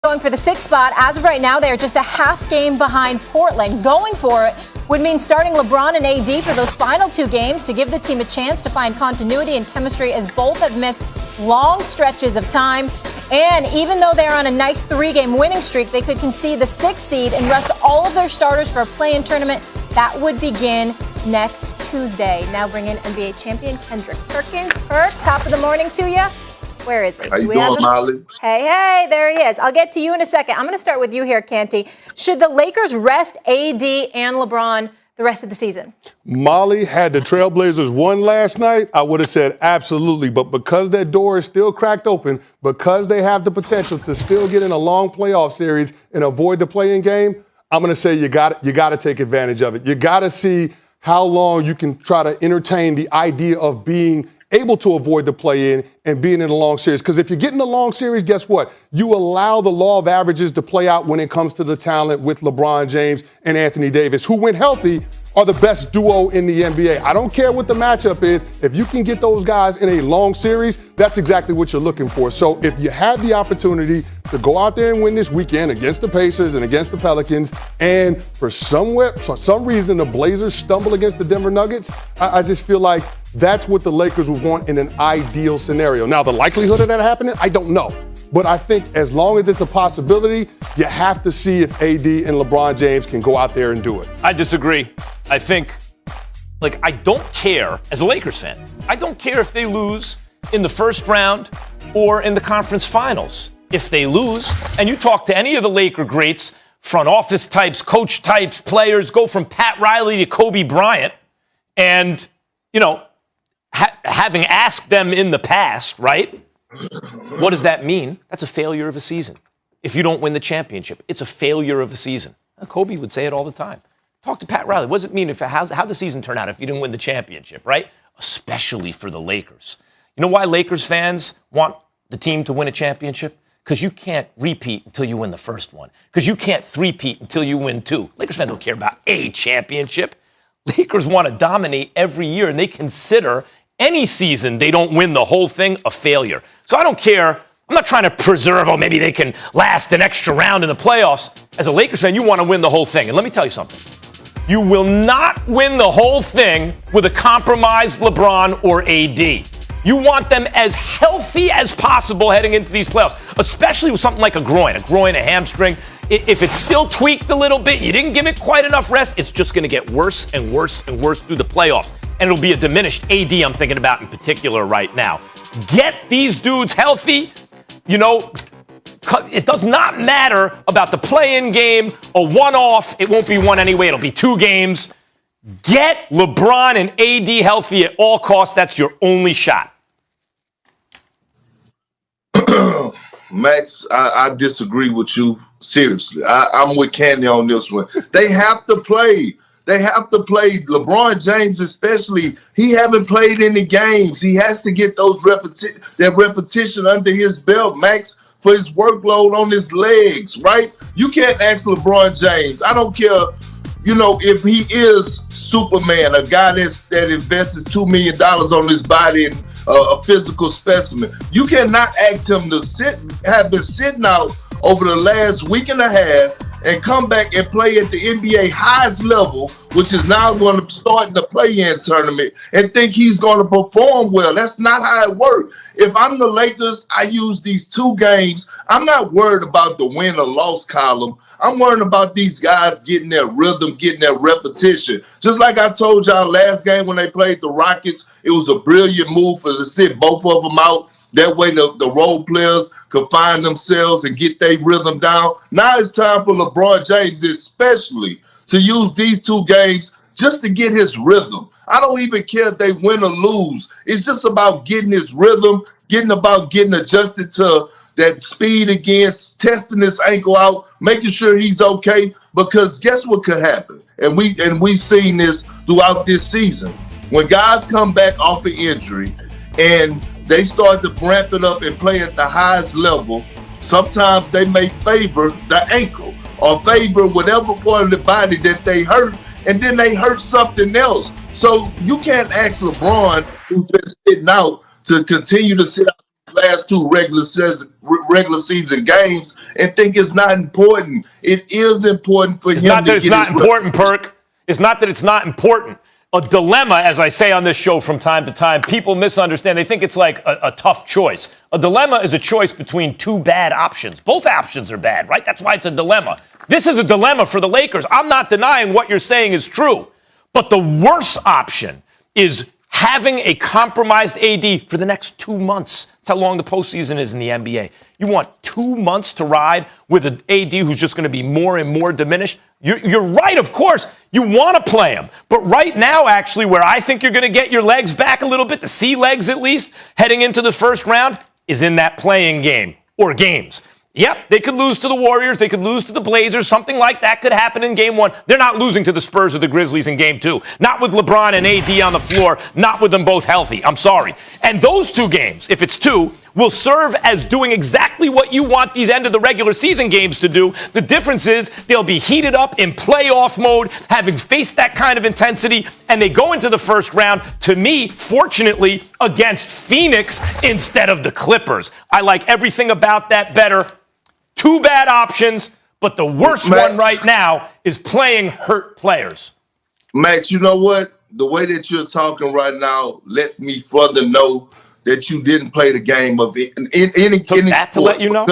going for the 6th spot. As of right now, they are just a half game behind Portland. Going for it would mean starting LeBron and AD for those final 2 games to give the team a chance to find continuity and chemistry, as both have missed long stretches of time. And even though they're on a nice 3-game winning streak, they could concede the 6th seed and rest all of their starters for a play-in tournament that would begin next Tuesday. Now bring in NBA champion Kendrick Perkins. Perk, top of the morning to you. Where is he? How you doing, Molly? Hey, there he is. I'll get to you in a second. I'm going to start with you here, Canty. Should the Lakers rest AD and LeBron the rest of the season? Molly, had the Trailblazers won last night, I would have said absolutely. But because that door is still cracked open, because they have the potential to still get in a long playoff series and avoid the play-in game, I'm going to say you got to take advantage of it. You got to see how long you can try to entertain the idea of being able to avoid the play-in and being in a long series. Because if you get in a long series, guess what? You allow the law of averages to play out when it comes to the talent with LeBron James and Anthony Davis, who, when healthy, are the best duo in the NBA. I don't care what the matchup is. If you can get those guys in a long series, that's exactly what you're looking for. So if you have the opportunity to go out there and win this weekend against the Pacers and against the Pelicans, and for some reason the Blazers stumble against the Denver Nuggets, I just feel like that's what the Lakers would want in an ideal scenario. Now, the likelihood of that happening, I don't know. But I think as long as it's a possibility, you have to see if AD and LeBron James can go out there and do it. I disagree. I think, I don't care, as a Lakers fan, I don't care if they lose in the first round or in the conference finals. If they lose, and you talk to any of the Laker greats, front office types, coach types, players, go from Pat Riley to Kobe Bryant, and, having asked them in the past, right? What does that mean? That's a failure of a season. If you don't win the championship, it's a failure of a season. Kobe would say it all the time. Talk to Pat Riley. What does it mean how'd the season turn out if you didn't win the championship, right? Especially for the Lakers. You know why Lakers fans want the team to win a championship? Because you can't repeat until you win the first one. Because you can't three-peat until you win 2. Lakers fans don't care about a championship. Lakers want to dominate every year, and they consider any season they don't win the whole thing a failure. So I don't care. I'm not trying to preserve, maybe they can last an extra round in the playoffs. As a Lakers fan, you want to win the whole thing. And let me tell you something. You will not win the whole thing with a compromised LeBron or AD. You want them as healthy as possible heading into these playoffs, especially with something like a groin, a hamstring. If it's still tweaked a little bit, you didn't give it quite enough rest, it's just going to get worse and worse and worse through the playoffs. And it'll be a diminished AD I'm thinking about in particular right now. Get these dudes healthy. It does not matter about the play-in game, a one-off. It won't be one anyway. It'll be 2 games. Get LeBron and AD healthy at all costs. That's your only shot. Max, I disagree with you seriously. I'm with Candy on this one. They have to play. They have to play. LeBron James especially, he haven't played any games. He has to get that repetition under his belt, Max, for his workload on his legs, right? You can't ask LeBron James. I don't care, if he is Superman, a guy that invests $2 million on his body and a physical specimen. You cannot ask him to have been sitting out over the last week and a half and come back and play at the NBA highest level, which is now going to start in the play-in tournament, and think he's going to perform well. That's not how it works. If I'm the Lakers, I use these 2 games. I'm not worried about the win or loss column. I'm worried about these guys getting their rhythm, getting their repetition. Just like I told y'all last game when they played the Rockets, it was a brilliant move to sit both of them out. That way the role players could find themselves and get their rhythm down. Now it's time for LeBron James especially to use these 2 games just to get his rhythm. I don't even care if they win or lose. It's just about getting his rhythm, getting adjusted to that speed again, testing his ankle out, making sure he's okay. Because guess what could happen? And we've seen this throughout this season. When guys come back off an injury and they start to ramp it up and play at the highest level, sometimes they may favor the ankle or favor whatever part of the body that they hurt, and then they hurt something else. So you can't ask LeBron, who's been sitting out, to continue to sit out last two regular season games and think it's not important. It is important for him to get his It's not that it's not important, Perk. It's not that it's not important. A dilemma, as I say on this show from time to time, people misunderstand. They think it's like a tough choice. A dilemma is a choice between two bad options. Both options are bad, right? That's why it's a dilemma. This is a dilemma for the Lakers. I'm not denying what you're saying is true. But the worst option is having a compromised AD for the next 2 months. That's how long the postseason is in the NBA. You want 2 months to ride with an AD who's just going to be more and more diminished? You're right, of course. You want to play him. But right now, actually, where I think you're going to get your legs back a little bit, the sea legs at least, heading into the first round, is in that playing game or games. Yep, they could lose to the Warriors. They could lose to the Blazers. Something like that could happen in Game 1. They're not losing to the Spurs or the Grizzlies in Game 2. Not with LeBron and AD on the floor. Not with them both healthy. I'm sorry. And those two games, if it's two, will serve as doing exactly what you want these end of the regular season games to do. The difference is they'll be heated up in playoff mode, having faced that kind of intensity, and they go into the first round, to me, fortunately, against Phoenix instead of the Clippers. I like everything about that better. Two bad options, but the worst one right now is playing hurt players. Max, you know what? The way that you're talking right now lets me further know that you didn't play the game of it in any sport. To let you know?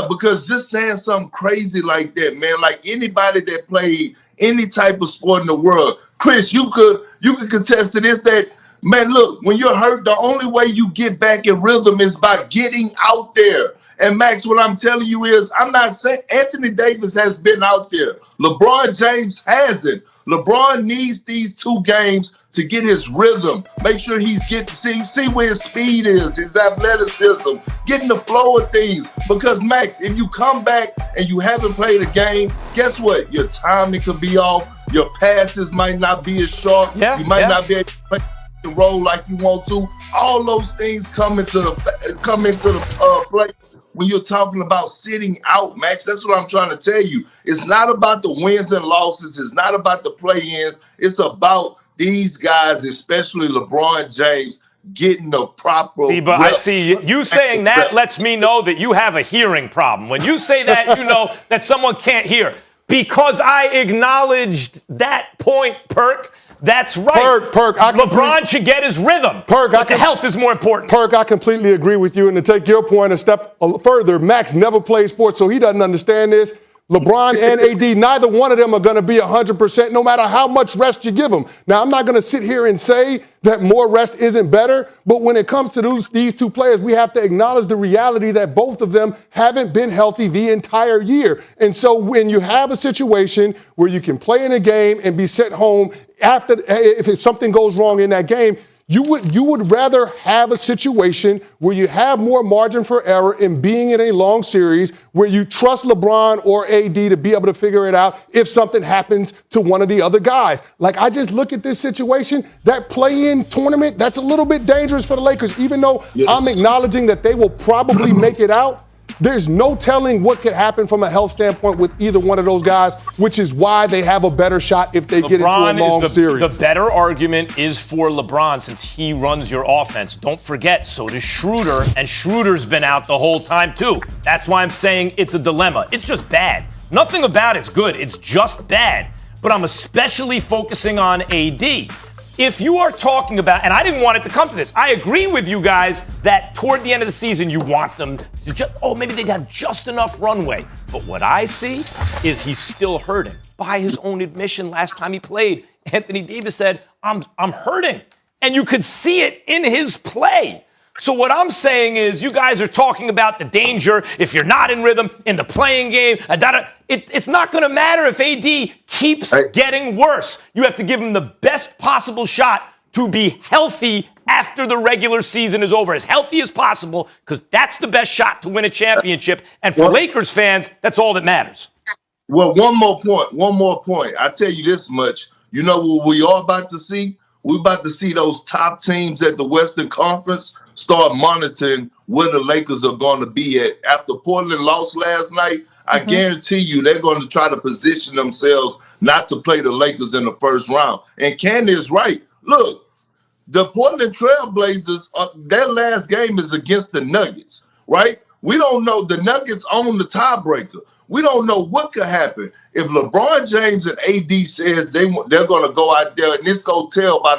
Because just saying something crazy like that, man, like anybody that played any type of sport in the world, Chris, you could contest to this, that, man, look, when you're hurt, the only way you get back in rhythm is by getting out there. And Max, what I'm telling you is, I'm not saying Anthony Davis has been out there. LeBron James hasn't. LeBron needs these 2 games to get his rhythm. Make sure he's getting see where his speed is, his athleticism, getting the flow of things. Because Max, if you come back and you haven't played a game, guess what? Your timing could be off. Your passes might not be as sharp. You might not be able to play the role like you want to. All those things come into the play. When you're talking about sitting out, Max, that's what I'm trying to tell you. It's not about the wins and losses. It's not about the play-ins. It's about these guys, especially LeBron James, getting the proper reps. You saying that lets me know that you have a hearing problem. When you say that, you know that someone can't hear. Because I acknowledged that point, Perk. That's right. Perk, LeBron should get his rhythm. But the health is more important. Perk, I completely agree with you. And to take your point a step further, Max never played sports, so he doesn't understand this. LeBron and AD, neither one of them are going to be 100% no matter how much rest you give them. Now, I'm not going to sit here and say that more rest isn't better, but when it comes to these 2 players, we have to acknowledge the reality that both of them haven't been healthy the entire year. And so when you have a situation where you can play in a game and be sent home after, if something goes wrong in that game, you would rather have a situation where you have more margin for error in being in a long series where you trust LeBron or AD to be able to figure it out if something happens to one of the other guys. Like, I just look at this situation, that play-in tournament, that's a little bit dangerous for the Lakers, even though I'm acknowledging that they will probably make it out. There's no telling what could happen from a health standpoint with either one of those guys, which is why they have a better shot if they get into a long series. The better argument is for LeBron since he runs your offense. Don't forget, so does Schroeder, and Schroeder's been out the whole time too. That's why I'm saying it's a dilemma. It's just bad. Nothing about it's good. It's just bad. But I'm especially focusing on AD. If you are talking about, and I didn't want it to come to this, I agree with you guys that toward the end of the season you want them to maybe they'd have just enough runway. But what I see is he's still hurting. By his own admission, last time he played, Anthony Davis said, I'm hurting. And you could see it in his play. So what I'm saying is you guys are talking about the danger if you're not in rhythm in the playing game. It's not going to matter if AD keeps getting worse. You have to give him the best possible shot to be healthy after the regular season is over, as healthy as possible, because that's the best shot to win a championship. And for Lakers fans, that's all that matters. Well, one more point. I tell you this much. You know what we are about to see? We're about to see those top teams at the Western Conference start monitoring where the Lakers are going to be at. After Portland lost last night, I guarantee you they're going to try to position themselves not to play the Lakers in the first round. And Candy is right. Look, The Portland Trail Blazers, their last game is against the Nuggets, right? We don't know. The Nuggets own the tiebreaker. We don't know what could happen. If LeBron James and AD says they're going to go out there, and this go tell by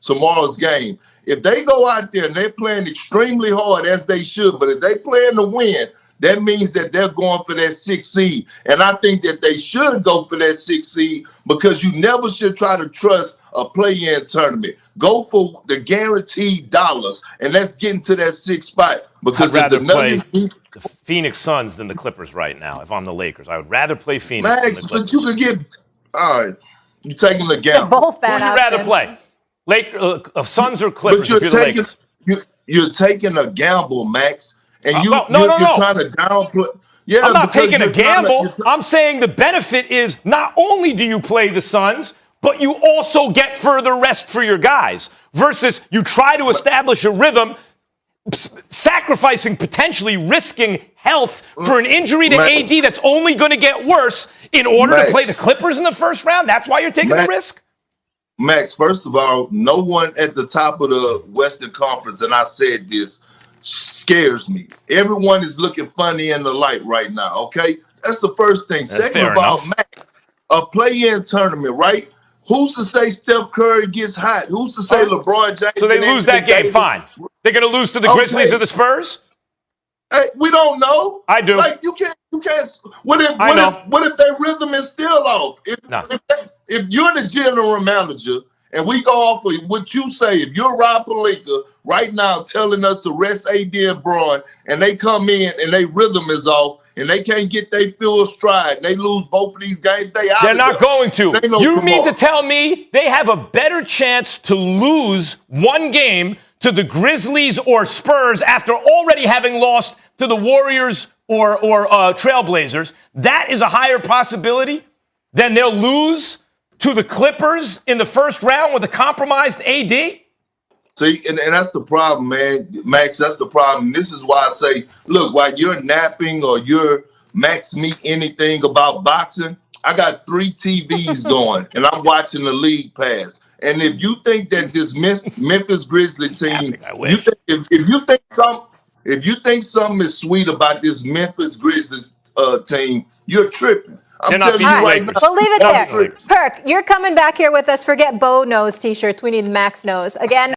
tomorrow's game. If they go out there and they're playing extremely hard, as they should, but if they playing to win, that means that they're going for that 6th seed. And I think that they should go for that 6th seed because you never should try to trust a play-in tournament. Go for the guaranteed dollars, and let's get into that 6th spot. Because I'd rather if the Nuggets play the Phoenix Suns than the Clippers right now if I'm the Lakers. I would rather play Phoenix than the Max, Clippers. but you could get – all right, you're taking the gamble. Both Who bad would you rather play? Suns or Clippers But if you're the Lakers? you're taking a gamble, Max. And you're trying to downplay. Yeah, I'm not taking a you're gamble. I'm saying the benefit is not only do you play the Suns, but you also get further rest for your guys versus you try to establish a rhythm, sacrificing, potentially risking health for an injury to Max, AD that's only going to get worse in order to play the Clippers in the first round. That's why you're taking the risk? Max, first of all, no one at the top of the Western Conference, and I said this, scares me. Everyone is looking funny in the light right now, okay? That's the first thing. That's Second of all, Max, a play-in tournament, right? Who's to say Steph Curry gets hot? Who's to say LeBron James? So they lose that game, fine. They're going to lose to the Grizzlies or the Spurs? Hey, we don't know. I do. Like you can't. What if their rhythm is still off? If you're the general manager and we go off of what you say, if you're Rob Pelinka right now telling us to rest AD and Bron, and they come in and their rhythm is off and they can't get their full stride, and they lose both of these games, they're not going to. You mean to tell me they have a better chance to lose one game to the Grizzlies or Spurs after already having lost to the Warriors or Trailblazers? That is a higher possibility than they'll lose to the Clippers in the first round with a compromised AD? See, and that's the problem, man. Max, that's the problem. This is why I say, look, while you're napping or you're Max me anything about boxing, I got 3 TVs going, and I'm watching the League Pass. And if you think that this Memphis Grizzlies team, if you think something is sweet about this Memphis Grizzlies team, you're tripping. I'm telling you right now. We'll leave it there. Perk, you're coming back here with us. Forget Bo knows t-shirts. We need Max knows. Again.